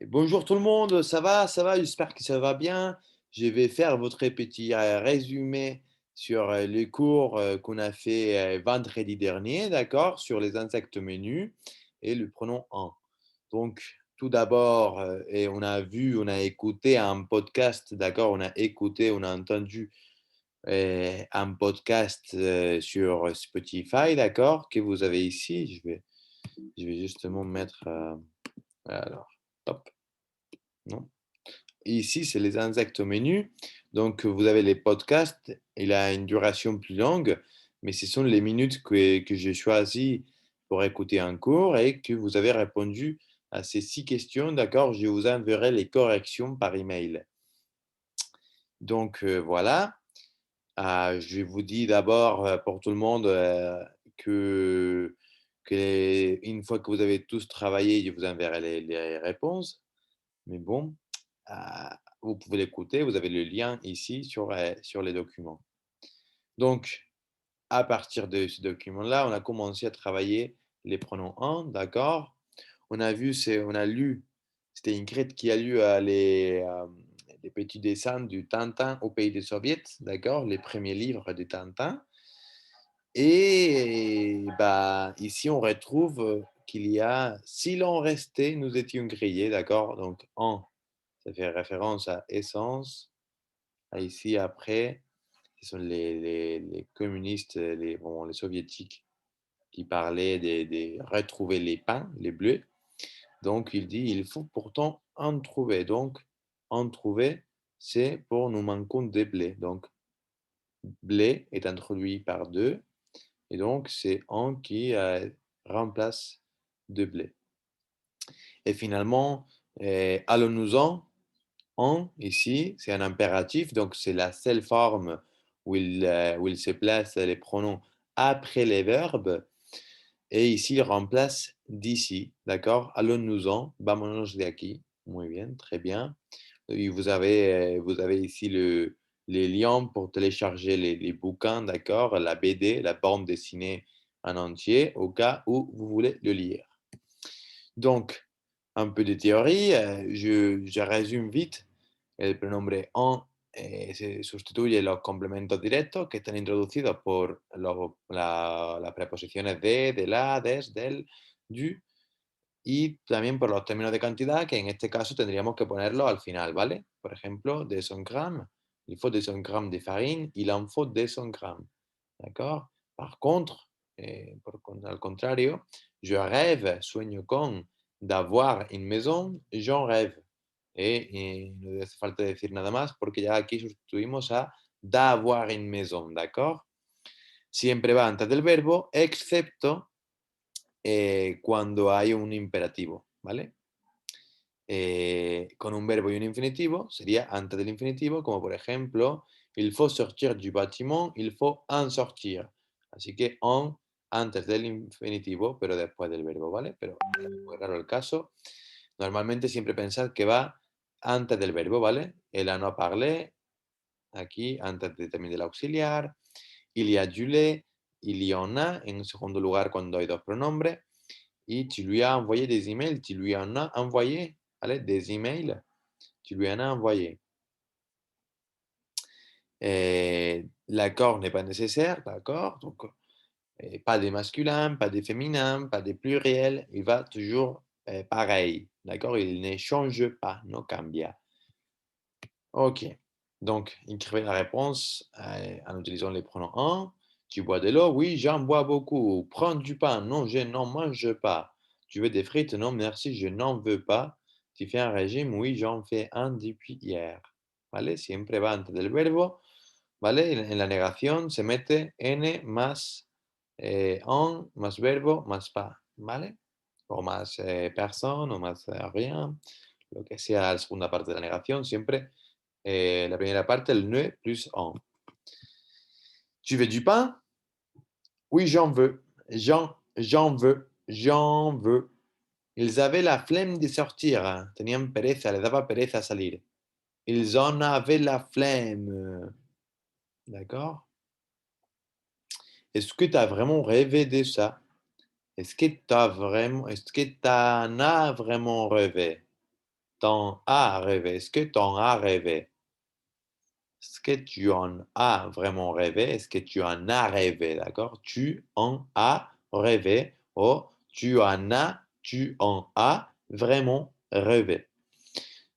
Bonjour tout le monde, ça va, j'espère que ça va bien. Je vais faire votre petit résumé sur les cours qu'on a fait vendredi dernier, d'accord, sur les insectes menus et le pronom en. Donc, tout d'abord, et on a vu, on a écouté un podcast, d'accord, on a écouté, on a entendu un podcast sur Spotify, d'accord, que vous avez ici. Je vais justement mettre, alors, hop, non. Ici, c'est les insectes au menu. Donc, vous avez les podcasts. Il a une duration plus longue, mais ce sont les minutes que j'ai choisies pour écouter un cours et que vous avez répondu à ces 6 questions. D'accord, je vous enverrai les corrections par email. Donc, voilà. Je vous dis d'abord pour tout le monde que une fois que vous avez tous travaillé, je vous enverrai les réponses. Mais bon, euh, vous pouvez l'écouter, vous avez le lien ici sur les documents. Donc, à partir de ce document-là, on a commencé à travailler les pronoms en, d'accord. On a lu, c'était Ingrid qui a lu les petits dessins du Tintin au pays des soviets, d'accord, les premiers livres de Tintin. Et bah, ici, on retrouve qu'il y a, si l'on restait, nous étions grillés, d'accord. Donc, en, ça fait référence à essence. Ici, après, ce sont les communistes, les soviétiques qui parlaient de retrouver les pains, les bleus. Donc, il dit, il faut pourtant en trouver. Donc, en trouver, c'est pour nous manquons des blés. Donc, blé est introduit par deux. Et donc, c'est en qui remplace de blé. Et finalement, allons-nous-en. En, ici, c'est un impératif, donc c'est la seule forme où il se place les pronoms après les verbes. Et ici, il remplace d'ici, d'accord? Allons-nous-en, vámonos de aquí. Muy bien, très bien. Et vous avez ici les liens pour télécharger les bouquins, d'accord? La BD, la bande dessinée en entier, au cas où vous voulez le lire. Donc, un peu de théorie, je résume vite. El pronombre on se sustituye los complementos directos que están introducidos por las preposiciones de la, des, del, du y también por los términos de cantidad que en este caso tendríamos que ponerlos al final, ¿vale? Por ejemplo, 200 grammes, il faut 200 grammes de farine, il en faut 200 grammes. D'accord? Par contre, al contrario, je rêve, sueño con, d'avoir une maison, j'en rêve. No hace falta decir nada más porque ya aquí sustituimos a d'avoir une maison, ¿d'accord? Siempre va antes del verbo, excepto cuando hay un imperativo, ¿vale? Con un verbo y un infinitivo sería antes del infinitivo, como por ejemplo, il faut sortir du bâtiment, il faut en sortir. Así que en antes del infinitivo, pero después del verbo, ¿vale? Pero es muy raro el caso. Normalmente siempre pensad que va antes del verbo, ¿vale? Elle en a parlé, aquí, antes también del auxiliar. Il y a du lait, il y en a, en segundo lugar cuando hay dos pronombres. Et tu lui as envoyé des emails, tu lui en as envoyé, allez, des emails, tu lui en as envoyé. L'accord n'est pas nécessaire, d'accord? Donc, pas des masculins, pas des féminins, pas des pluriels, il va toujours pareil, d'accord? Il ne change pas, no cambia. Ok, donc écrivez la réponse en utilisant les pronoms en. Tu bois de l'eau? Oui, j'en bois beaucoup. Prends du pain? Non, je n'en mange pas. Tu veux des frites? Non, merci, je n'en veux pas. Tu fais un régime? Oui, j'en fais un depuis hier. ¿Vale? Siempre va antes del verbo. ¿Vale? En la negación se mete n más en más verbo más pas. ¿Vale? O más personne o más rien. Lo que sea la segunda parte de la negación, siempre la primera parte, le ne plus en. Tu veux du pain? Oui, j'en veux. J'en veux. J'en veux. Ils avaient la flemme de sortir. Hein. Tenían pereza, les daba pereza salir. Ils en avaient la flemme. D'accord? Est-ce que tu as vraiment rêvé de ça? Est-ce que tu as vraiment, est-ce que tu en as vraiment rêvé? t'en as rêvé? Est-ce que t'en as rêvé? Est-ce que tu en as vraiment rêvé? Est-ce que tu en as rêvé? D'accord? Tu en as rêvé ou tu en as vraiment rêvé.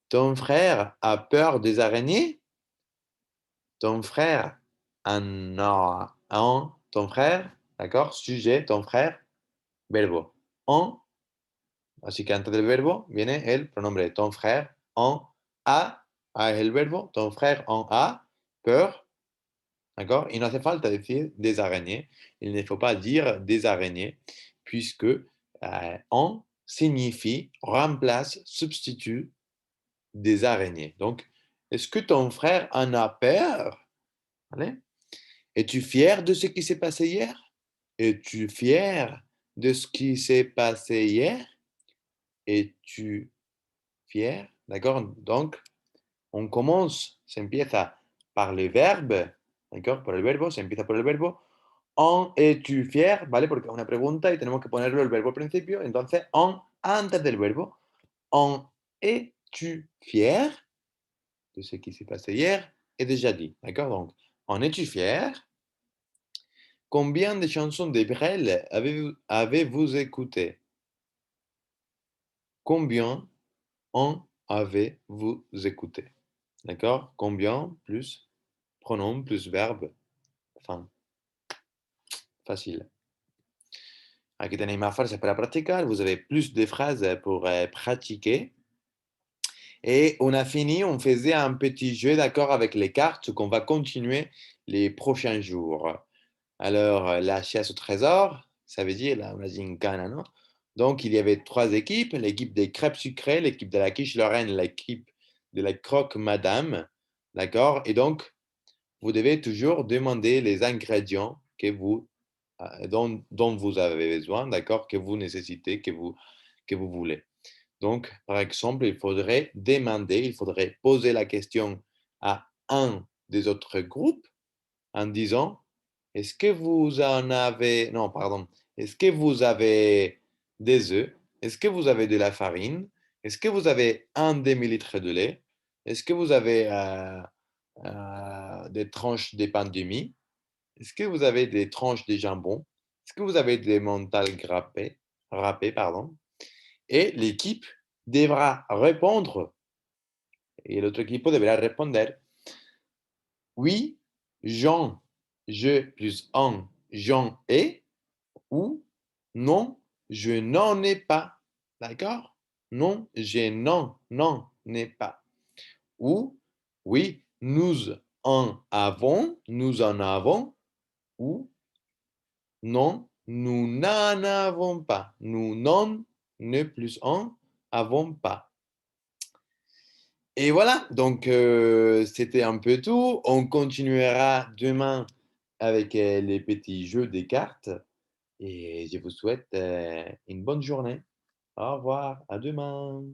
Ton frère a peur des araignées? Ton frère ton frère, d'accord? Sujet, ton frère, verbo. En, así que antes del verbo viene el pronombre ton frère en a es el verbo, ton frère en a peur, d'accord? Il ne hace falta decir des araignées, il ne faut pas dire des araignées, puisque en signifie remplace, substitue des araignées. Donc, est-ce que ton frère en a peur? Allez. Es-tu fier de ce qui s'est passé hier? Es-tu fier de ce qui s'est passé hier? Es-tu fier? D'accord? Donc, on commence, se empieza par le verbe, d'accord? Por el verbo, se empieza por el verbo. En es-tu fier, ¿vale? Porque es una pregunta y tenemos que ponerlo el verbo al principio. Entonces, en antes del verbo. En es-tu fier de ce qui s'est passé hier est déjà dit, d'accord? Donc, en es-tu fier? Combien de chansons de Brel avez-vous écouté? Combien en avez-vous écouté? D'accord? Combien plus pronom plus verbe. Enfin, facile. Aquí tenéis más frases para practicar. Vous avez plus de phrases pour pratiquer. Et on a fini, on faisait un petit jeu, d'accord, avec les cartes qu'on va continuer les prochains jours. Alors, la chasse au trésor, ça veut dire, là, on a dit une canne, non? Donc, il y avait trois équipes, l'équipe des crêpes sucrées, l'équipe de la quiche Lorraine, l'équipe de la croque madame, d'accord? Et donc, vous devez toujours demander les ingrédients dont vous avez besoin, d'accord? Que vous nécessitez, que vous voulez. Donc, par exemple, il faudrait demander, il faudrait poser la question à un des autres groupes en disant, est-ce que vous en avez, non, pardon, est-ce que vous avez des œufs? Est-ce que vous avez de la farine? Est-ce que vous avez un demi-litre de lait? Est-ce que vous avez des tranches de pain de mie? Est-ce que vous avez des tranches de jambon? Est-ce que vous avez des mentales râpées, pardon? Et l'équipe devra répondre, et l'autre équipe devra répondre, oui, Jean, je plus un, j'en ai, ou non, je n'en ai pas. D'accord? Non, je n'en ai pas. Ou oui, nous en avons, ou non, nous n'en avons pas. Nous n'en ne plus un avons pas. Et voilà, donc c'était un peu tout. On continuera demain avec les petits jeux des cartes et je vous souhaite une bonne journée. Au revoir, à demain.